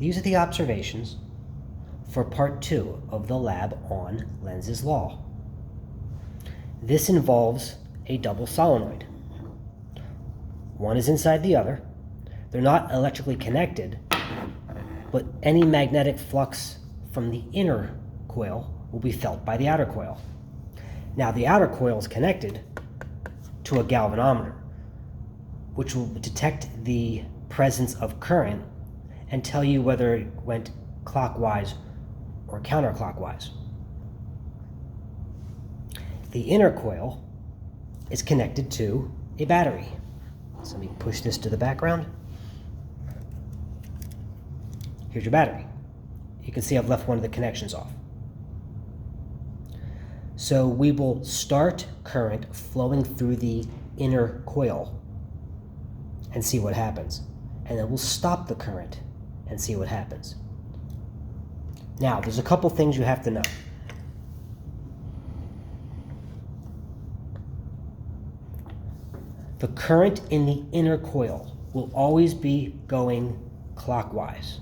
these are the observations for part 2 of the lab on Lenz's law. This involves a double solenoid. One is inside the other. They're not electrically connected, but any magnetic flux from the inner coil will be felt by the outer coil. Now, the outer coil is connected to a galvanometer, which will detect the presence of current and tell you whether it went clockwise or counterclockwise. The inner coil is connected to a battery. So let me push this to the background. Here's your battery. You can see I've left one of the connections off. So we will start current flowing through the inner coil and see what happens. And then we'll stop the current and see what happens. Now, there's a couple things you have to know. The current in the inner coil will always be going clockwise.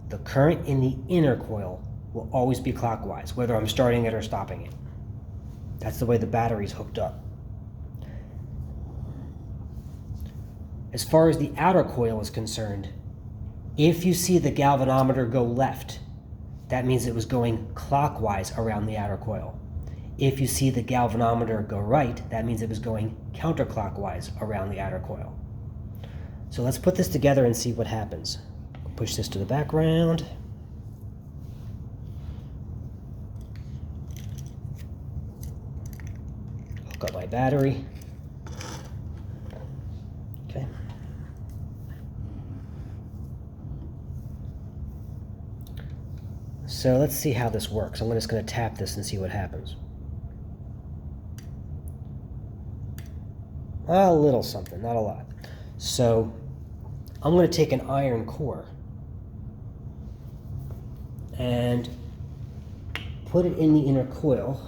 The current in the inner coil will always be clockwise, whether I'm starting it or stopping it. That's the way the battery's hooked up. As far as the outer coil is concerned, if you see the galvanometer go left, that means it was going clockwise around the outer coil. If you see the galvanometer go right, that means it was going counterclockwise around the outer coil. So let's put this together and see what happens. Push this to the background. Hook up my battery. Okay. So let's see how this works. I'm just going to tap this and see what happens. A little something, not a lot. So I'm going to take an iron core and put it in the inner coil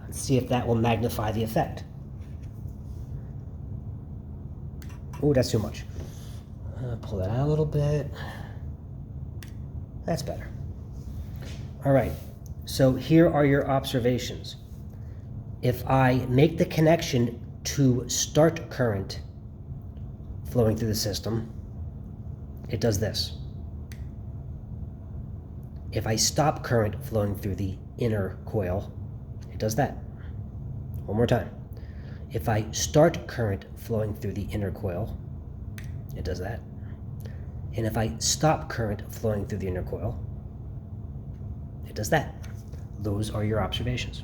and see if that will magnify the effect. Oh, that's too much. Pull that out a little bit. That's better. All right, so here are your observations. If I make the connection to start current flowing through the system, it does this. If I stop current flowing through the inner coil, it does that. One more time. If I start current flowing through the inner coil, it does that. And if I stop current flowing through the inner coil, it does that. Those are your observations.